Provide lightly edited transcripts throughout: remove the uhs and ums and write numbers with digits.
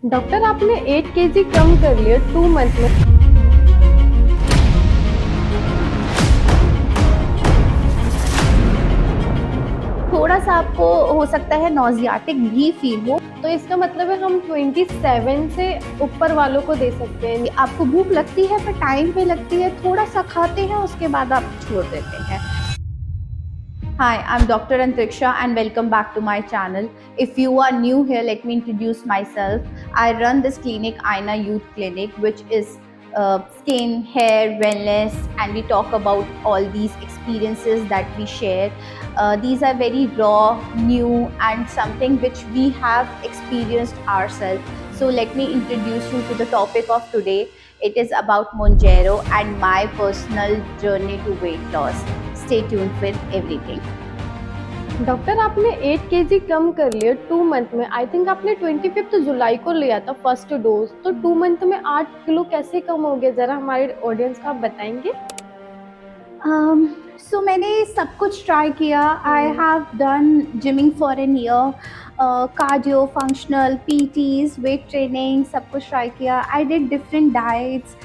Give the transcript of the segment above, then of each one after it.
Doctor आपने 8 KG कम कर लिया 2 मंथ में। थोड़ा सा आपको हो सकता है नॉजियाटिक भी फील हो। तो इसका मतलब है हम 27 से ऊपर वालों को दे सकते हैं। आपको भूख लगती है पर टाइम पे लगती है, थोड़ा सा खाते हैं उसके बाद आप छोड़ देते हैं। Hi, I'm Dr. Antriksha and welcome back to my channel. If you are new here, let me introduce myself. I run this clinic, Aina Youth Clinic, which is skin, hair, wellness, and we talk about all these experiences that we share. These are very raw, new, and something which we have experienced ourselves. So let me introduce you to the topic of today. It is about Mounjaro and my personal journey to weight loss. Stay tuned with everything. Doctor आपने 8 KG कम कर लिया 2 month में। I think आपने 25 जुलाई को लिया था first dose. तो 2 month में 8 किलो कैसे कम हो गए, जरा हमारे ऑडियंस को आप बताएंगे? So मैंने सब कुछ ट्राई किया। I have done gymming for an year, cardio, functional, PTs, weight training, सब कुछ ट्राई किया। I did different diets,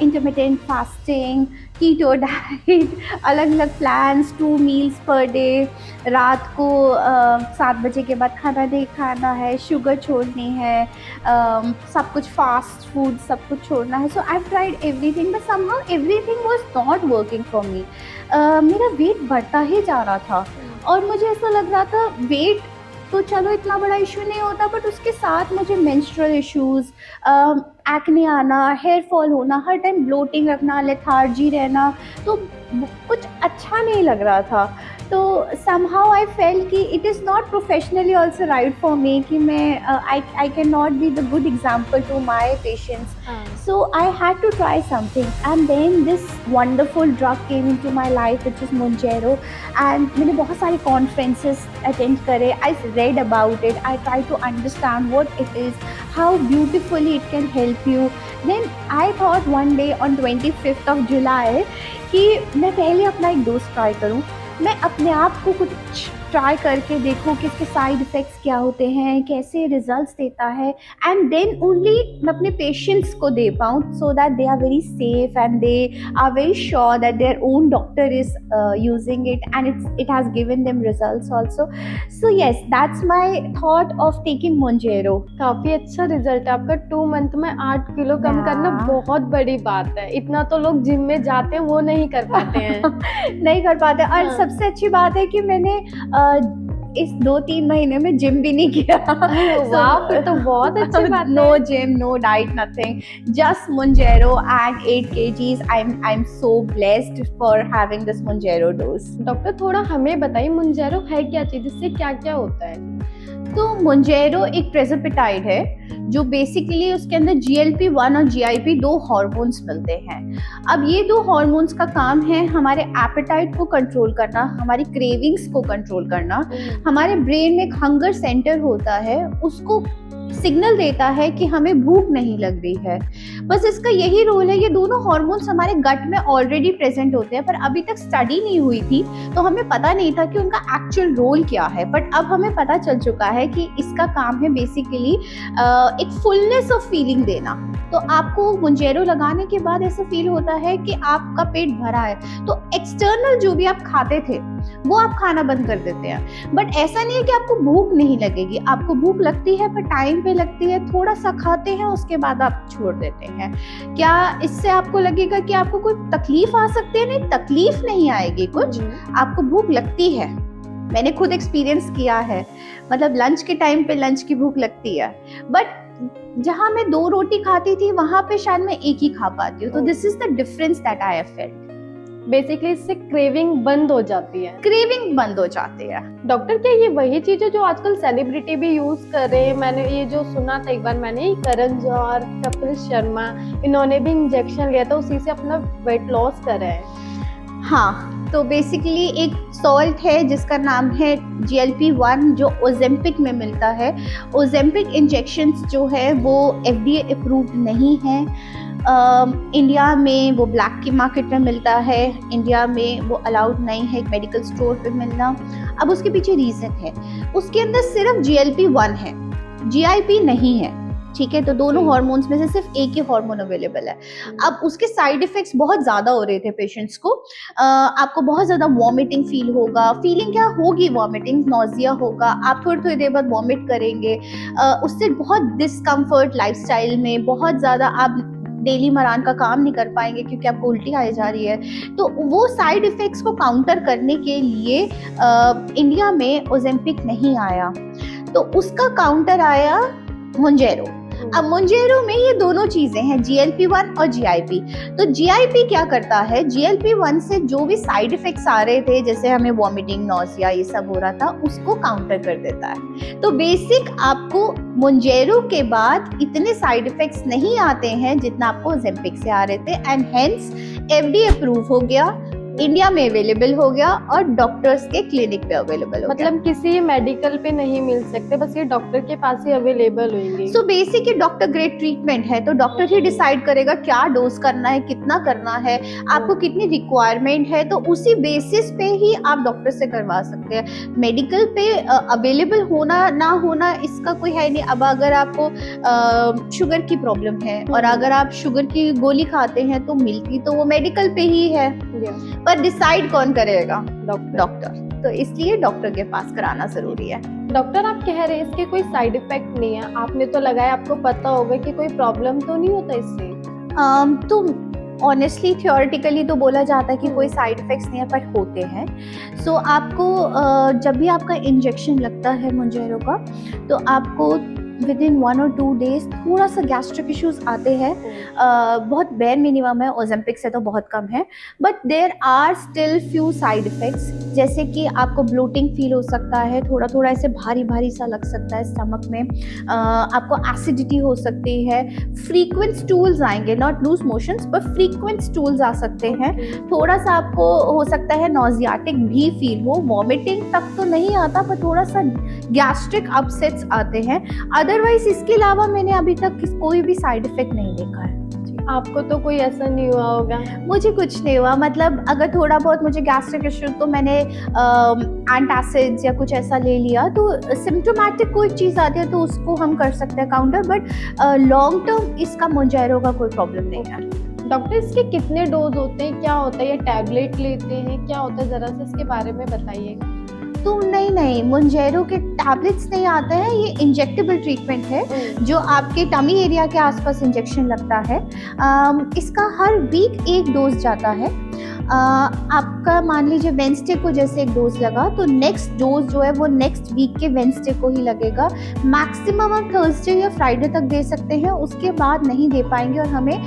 intermittent fasting, keto diet, अलग अलग प्लान्स, 2 मील्स पर डे, रात को 7 बजे के बाद खाना नहीं खाना है, शुगर छोड़नी है, सब कुछ फास्ट फूड सब कुछ छोड़ना है। So I tried everything but somehow everything was not working for me. मेरा वेट बढ़ता ही जा रहा था और मुझे ऐसा लग रहा था वेट तो चलो इतना बड़ा इशू नहीं होता, बट उसके साथ मुझे मेंस्ट्रुअल इश्यूज, एक्ने आना, हेयर फॉल होना, हर टाइम ब्लोटिंग रखना, लेथार्जी रहना, तो कुछ अच्छा नहीं लग रहा था। तो somehow I felt कि it is not professionally also right for me कि मैं I cannot be the good example to my patients. So I had to try something and then this wonderful drug came into my life which is Mounjaro and मैंने बहुत सारे conferences attend करे. I read about it. I tried to understand what it is, how beautifully it can help you. Then I thought one day on 25th of July कि मैं पहले अपना एक dose try करूँ, मैं अपने आप को कुछ ट्राई करके देखूँ कि इसके साइड इफ़ेक्ट्स क्या होते हैं, कैसे रिजल्ट्स देता है, एंड देन ओनली मैं अपने पेशेंट्स को दे पाऊँ so that they are very safe and they are very sure that their own doctor is using it and it has given them results also. So yes, that's my thought of taking Mounjaro। काफी अच्छा result है आपका। 2 month में 8 kilo कम करना बहुत बड़ी बात है। इतना तो लोग जिम में जाते हैं वो नहीं कर पाते हैं। नहीं कर पाते। और सबसे अच्छी बात है कि मैंने इस 2-3 महीने में जिम भी नहीं किया। वाह, फिर तो बहुत अच्छी बात है। No gym, no diet, nothing, just Mounjaro and 8 kgs. I'm so blessed for having this Mounjaro dose. Doctor थोड़ा हमें बताइए Mounjaro है क्या चीज, इससे क्या क्या होता है? तो Mounjaro एक प्रेसिपिटाइड है जो बेसिकली उसके अंदर GLP-1 और GIP 2 हार्मोन्स मिलते हैं। अब ये 2 हार्मोन्स का काम है हमारे एपेटाइट को कंट्रोल करना, हमारी क्रेविंग्स को कंट्रोल करना। हमारे ब्रेन में एक हंगर सेंटर होता है, उसको सिग्नल देता है कि हमें भूख नहीं लग रही है। बस इसका यही रोल है। ये दोनों हार्मोन्स हमारे गट में ऑलरेडी प्रेजेंट होते हैं, पर अभी तक स्टडी नहीं हुई थी तो हमें पता नहीं था कि उनका एक्चुअल रोल क्या है। बट अब हमें पता चल चुका है कि इसका काम है बेसिकली एक फुलनेस ऑफ फीलिंग देना। तो आपको Mounjaro लगाने के बाद ऐसा फील होता है कि आपका पेट भरा है, तो एक्सटर्नल जो भी आप खाते थे वो आप खाना बंद कर देते हैं। बट ऐसा नहीं है कि आपको भूख नहीं लगेगी, आपको भूख लगती है पर टाइम पे लगती है, थोड़ा सा खाते हैं उसके बाद आप छोड़ देते हैं। क्या इससे आपको लगेगा कि आपको कोई तकलीफ आ सकती है? नहीं, तकलीफ नहीं आएगी। कुछ आपको भूख लगती है, मैंने खुद एक्सपीरियंस किया है, मतलब लंच के टाइम पे लंच की भूख लगती है, बट जहाँ मैं 2 रोटी खाती थी वहां पे शायद मैं एक ही खा पाती हूँ। तो this is the difference that I have felt. Basically इससे क्रेविंग बंद हो जाती है। क्रेविंग बंद हो जाती है। डॉक्टर क्या ये वही चीज है जो आजकल सेलिब्रिटी भी यूज कर रहे हैं? मैंने ये जो सुना था एक बार, मैंने करण जौहर, कपिल शर्मा, इन्होंने भी इंजेक्शन लिया था, उसी से अपना वेट लॉस कर रहे हैं। हाँ, तो बेसिकली एक सॉल्ट है जिसका नाम है GLP-1 जो ओजेम्पिक में मिलता है। ओजेम्पिक इंजेक्शंस जो है वो FDA अप्रूव्ड नहीं है। इंडिया में वो ब्लैक की मार्केट में मिलता है, इंडिया में वो अलाउड नहीं है मेडिकल स्टोर पे मिलना। अब उसके पीछे रीज़न है, उसके अंदर सिर्फ GLP-1 है, GIP नहीं है। ठीक है, तो दोनों जी। हार्मोन्स में से सिर्फ एक ही हार्मोन अवेलेबल है। अब उसके साइड इफेक्ट्स बहुत ज़्यादा हो रहे थे पेशेंट्स को। आपको बहुत ज़्यादा वॉमिटिंग फील होगा, फीलिंग क्या होगी, वॉमिटिंग, नॉजिया होगा, आप थोड़ी थोड़ी देर बाद वॉमिट करेंगे। उससे बहुत डिस्कम्फर्ट लाइफस्टाइल में, बहुत ज़्यादा आप डेली मरान का काम नहीं कर पाएंगे क्योंकि आपको उल्टी आई जा रही है। तो वो साइड इफेक्ट्स को काउंटर करने के लिए इंडिया में ओजेम्पिक नहीं आया, तो उसका काउंटर आया मोंजेरो। अब मोंजेरो में ये दोनों चीजें हैं, GLP-1 और GIP। तो GIP क्या करता है, GLP-1 से जो भी साइड इफेक्ट्स आ रहे थे, जैसे हमें वॉमिटिंग, नॉसिया ये सब हो रहा था, उसको काउंटर कर देता है। तो बेसिक आपको मोंजेरो के बाद इतने साइड इफेक्ट्स नहीं आते हैं जितना आपको ओजेम्पिक से आ रहे थे, एंड हेंस FDA अप्रूव हो गया, इंडिया में अवेलेबल हो गया और डॉक्टर्स के क्लिनिक पे अवेलेबल हो गया। मतलब किसी मेडिकल पे नहीं मिल सकते, बस ये डॉक्टर के पास ही अवेलेबल होंगे। सो बेसिक ये डॉक्टर ग्रेड ट्रीटमेंट है, तो डॉक्टर ही डिसाइड करेगा क्या डोज करना है, कितना करना है, आपको कितनी रिक्वायरमेंट है, तो उसी बेसिस पे ही आप डॉक्टर से करवा सकते हैं। मेडिकल पे अवेलेबल होना ना होना इसका कोई है नहीं। अब अगर आपको शुगर की प्रॉब्लम है और अगर आप शुगर की गोली खाते हैं तो मिलती तो वो मेडिकल पे ही है, पर डिसाइड कौन करेगा, डॉक्टर। तो इसलिए डॉक्टर के पास कराना जरूरी है। डॉक्टर आप कह रहे हैं इसके कोई साइड इफेक्ट नहीं है, आपने तो लगाया, आपको पता होगा कि कोई प्रॉब्लम तो नहीं होता इससे? तो ऑनेस्टली थियोरेटिकली तो बोला जाता है कि कोई साइड इफेक्ट्स नहीं है, बट होते हैं। सो आपको जब भी आपका इंजेक्शन लगता है मोंजेरो का, तो आपको विद इन 1 और 2 days थोड़ा सा गैस्ट्रिक इश्यूज आते हैं। बहुत बेयर मिनिमम है, ओजेम्पिक से तो बहुत कम है, but there are still few side effects, जैसे कि आपको ब्लोटिंग फील हो सकता है, थोड़ा थोड़ा ऐसे भारी भारी सा लग सकता है स्टमक में, आपको एसिडिटी हो सकती है, फ्रीक्वेंट स्टूल्स आएंगे, नॉट लूज मोशंस पर फ्रीक्वेंट स्टूल्स आ सकते हैं, थोड़ा सा आपको हो सकता है नॉजियाटिक भी फील हो, वॉमिटिंग तक तो नहीं आता पर थोड़ा सा गैस्ट्रिक अपसेट्स आते हैं। अदरवाइज इसके अलावा मैंने अभी तक कोई भी साइड इफेक्ट नहीं देखा है। आपको तो कोई ऐसा नहीं हुआ होगा? मुझे कुछ नहीं हुआ, मतलब अगर थोड़ा बहुत मुझे गैस्ट्रिक इश्यू तो मैंने एंटासिड्स या कुछ ऐसा ले लिया, तो सिम्टोमेटिक कोई चीज़ आती है तो उसको हम कर सकते हैं काउंटर, बट लॉन्ग टर्म इसका मोंजेरो का कोई प्रॉब्लम नहीं है। डॉक्टर इसके कितने डोज होते हैं, क्या होता है, ये टैबलेट लेते हैं, क्या होता है, जरा सा इसके बारे में बताइए। तो नहीं, मोंजेरो के टैबलेट्स नहीं आते हैं, ये इंजेक्टेबल ट्रीटमेंट है जो आपके टमी एरिया के आसपास इंजेक्शन लगता है। इसका हर वीक एक डोज जाता है। आपका मान लीजिए वेंसडे को जैसे एक डोज लगा, तो नेक्स्ट डोज जो है वो नेक्स्ट वीक के वेंसडे को ही लगेगा। मैक्सिमम हम थर्सडे या फ्राइडे तक दे सकते हैं, उसके बाद नहीं दे पाएंगे और हमें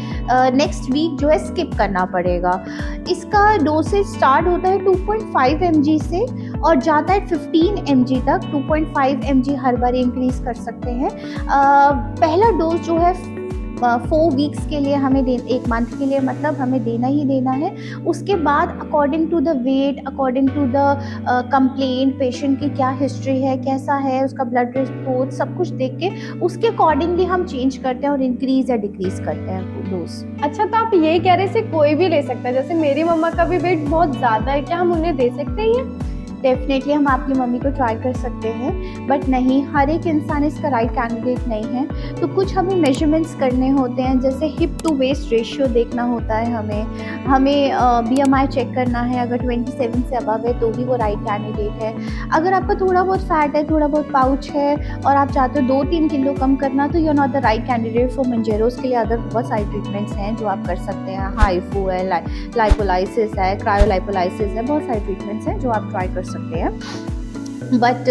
नेक्स्ट वीक जो है स्किप करना पड़ेगा। इसका डोसेज स्टार्ट होता है 2.5 mg से और जाता है 15 mg तक। 2.5 mg हर बार इंक्रीज कर सकते हैं। पहला डोज जो है 4 वीक्स के लिए हमें 1 मंथ के लिए मतलब हमें देना ही देना है। उसके बाद according to the weight, according to the complaint, patient की क्या हिस्ट्री है, कैसा है उसका ब्लड रिपोर्ट, सब कुछ देख के उसके अकॉर्डिंगली हम चेंज करते हैं और इंक्रीज या डिक्रीज करते हैं डोज। अच्छा, तो आप ये कह रहे हैं कोई भी ले सकता है, जैसे मेरी मम्मा का भी वेट बहुत ज़्यादा है, क्या हम उन्हें दे सकते हैं? डेफिनेटली हम आपकी मम्मी को ट्राई कर सकते हैं, बट नहीं, हर एक इंसान इसका राइट कैंडिडेट नहीं है। तो कुछ हमें मेजरमेंट्स करने होते हैं, जैसे हिप टू वेस्ट रेशियो देखना होता है, हमें BMI चेक करना है। अगर 27 से अबव है तो ही वो राइट कैंडिडेट है। अगर आपका थोड़ा बहुत फैट है, थोड़ा बहुत पाउच है और आप चाहते हो 2-3 किलो कम करना, तो you are not the right candidate for Mounjaro. उसके लिए अदर बहुत सारी ट्रीटमेंट्स हैं जो आप कर सकते हैं। हाइफू है, लाइपोलाइसिस है, क्रायोलाइपोलाइसिस है, बहुत सारी ट्रीटमेंट्स हैं जो आप ट्राई कर सकते हैं। बट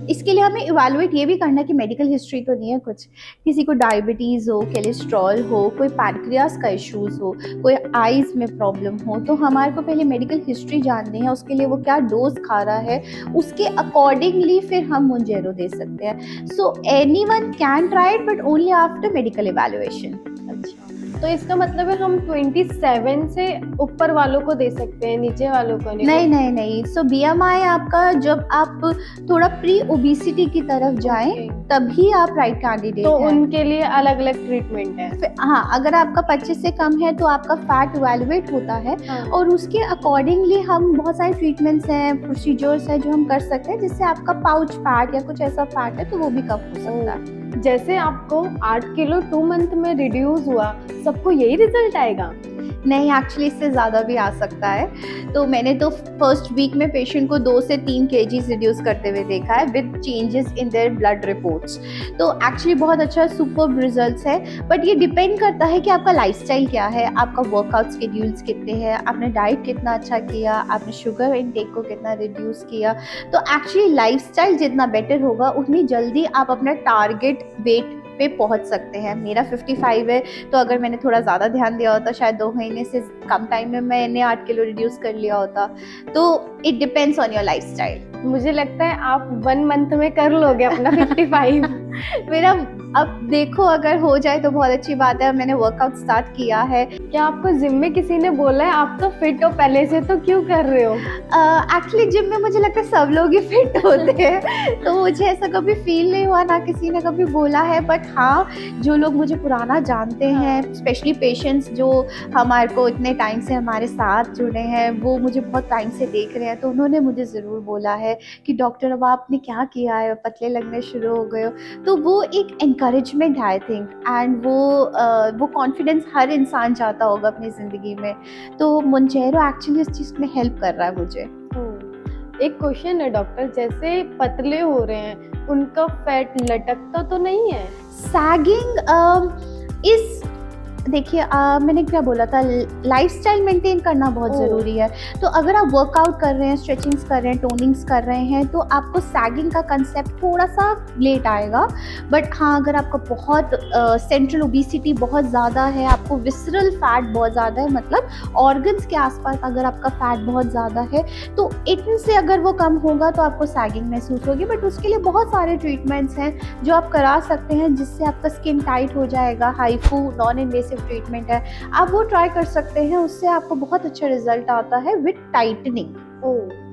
इसके लिए हमें इवैल्यूएट ये भी करना है कि मेडिकल हिस्ट्री तो नहीं है कुछ, किसी को डायबिटीज़ हो, कोलेस्ट्रॉल हो, कोई पैनक्रियास का इश्यूज़ हो, कोई आइज़ में प्रॉब्लम हो, तो हमारे को पहले मेडिकल हिस्ट्री जाननी है, उसके लिए वो क्या डोज खा रहा है, उसके अकॉर्डिंगली फिर हम मोंजेरो दे सकते हैं। So anyone can try it, but only after medical evaluation. अच्छा, तो इसका मतलब है हम 27 से ऊपर वालों को दे सकते हैं, नीचे वालों को नहीं। सो BMI आपका जब आप थोड़ा प्री ओबेसिटी की तरफ जाएं तभी आप राइट कैंडिडेट तो हैं। उनके लिए अलग अलग ट्रीटमेंट है। हाँ, अगर आपका 25 से कम है तो आपका फैट इवैल्यूएट होता है हाँ। और उसके अकॉर्डिंगली हम बहुत सारे ट्रीटमेंट्स हैं, प्रोसीजर्स हैं जो हम कर सकते हैं, जिससे आपका पाउच फैट या कुछ ऐसा फैट है तो वो भी कम हो सकता है। जैसे आपको 8 किलो 2 मंथ में रिड्यूस हुआ, सबको यही रिजल्ट आएगा? नहीं, एक्चुअली इससे ज़्यादा भी आ सकता है। तो मैंने तो फर्स्ट वीक में पेशेंट को 2 से 3 केजीज़ रिड्यूस करते हुए देखा है with changes in their blood reports. तो एक्चुअली बहुत अच्छा सुपर्ब रिजल्ट्स है, बट ये डिपेंड करता है कि आपका लाइफस्टाइल क्या है, आपका वर्कआउट शेड्यूल्स कितने हैं, आपने डाइट कितना अच्छा किया, आपने शुगर इनटेक को कितना रिड्यूस किया। तो एक्चुअली लाइफस्टाइल जितना बेटर होगा, उतनी जल्दी आप अपना टारगेट वेट पे पहुंच सकते हैं। मेरा 55 है, तो अगर मैंने थोड़ा ज़्यादा ध्यान दिया होता, शायद 2 महीने से कम टाइम में मैंने 8 किलो रिड्यूस कर लिया होता। तो it depends on your lifestyle. मुझे लगता है आप 1 मंथ में कर लोगे अपना 55। मेरा अब देखो, अगर हो जाए तो बहुत अच्छी बात है। मैंने वर्कआउट स्टार्ट किया है। क्या आपको जिम में किसी ने बोला है आप तो फिट हो पहले से, तो क्यों कर रहे हो? एक्चुअली जिम में मुझे लगता है सब लोग ही फिट होते हैं, तो मुझे ऐसा कभी फील नहीं हुआ, ना किसी ने कभी बोला है। बट हाँ, जो लोग मुझे पुराना जानते हैं, स्पेशली पेशेंट्स जो हमारे को इतने टाइम से हमारे साथ जुड़े हैं, वो मुझे बहुत टाइम से देख रहे हैं, तो उन्होंने मुझे ज़रूर बोला है कि डॉक्टर अब आपने क्या किया है, पतले लगने शुरू हो गए हो। तो वो एक एनकरेजमेंट है आई थिंक, एंड वो कॉन्फिडेंस हर इंसान चाहता होगा अपनी ज़िंदगी में। तो मोंजेरो एक्चुअली इस चीज़ में हेल्प कर रहा है मुझे। एक क्वेश्चन है डॉक्टर, जैसे पतले हो रहे हैं उनका फैट लटकता तो नहीं है? सैगिंग इस देखिए, मैंने क्या बोला था, लाइफस्टाइल मेंटेन करना बहुत ज़रूरी है। तो अगर आप वर्कआउट कर रहे हैं, स्ट्रेचिंग्स कर रहे हैं, टोनिंग्स कर रहे हैं, तो आपको सैगिंग का कंसेप्ट थोड़ा सा लेट आएगा। बट हाँ, अगर आपका बहुत सेंट्रल ओबेसिटी बहुत ज़्यादा है, आपको विसरल फैट बहुत ज़्यादा है, मतलब ऑर्गन्स के आसपास अगर आपका फैट बहुत ज़्यादा है, तो इतने से अगर वो कम होगा तो आपको सैगिंग महसूस होगी। बट उसके लिए बहुत सारे ट्रीटमेंट्स हैं जो आप करा सकते हैं, जिससे आपका स्किन टाइट हो जाएगा। हाइफू नॉन इन्वेसिव ट्रीटमेंट है, आप वो ट्राई कर सकते हैं, उससे आपको बहुत अच्छा रिजल्ट आता है विद टाइटनिंग।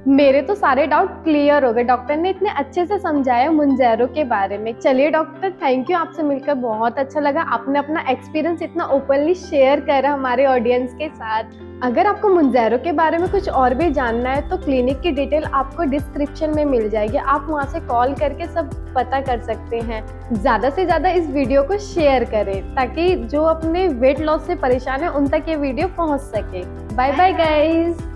मेरे तो सारे डाउट क्लियर हो गए, डॉक्टर ने इतने अच्छे से समझाया मोंजेरो के बारे में। चलिए डॉक्टर, थैंक यू, आपसे मिलकर बहुत अच्छा लगा। आपने अपना एक्सपीरियंस इतना ओपनली शेयर करा हमारे ऑडियंस के साथ। अगर आपको मोंजेरो के बारे में कुछ और भी जानना है तो क्लिनिक की डिटेल आपको डिस्क्रिप्शन में मिल जाएगी, आप वहां से कॉल करके सब पता कर सकते हैं। ज़्यादा से ज़्यादा इस वीडियो को शेयर करें ताकि जो अपने वेट लॉस से परेशान है उन तक ये वीडियो पहुंच सके। Bye bye guys.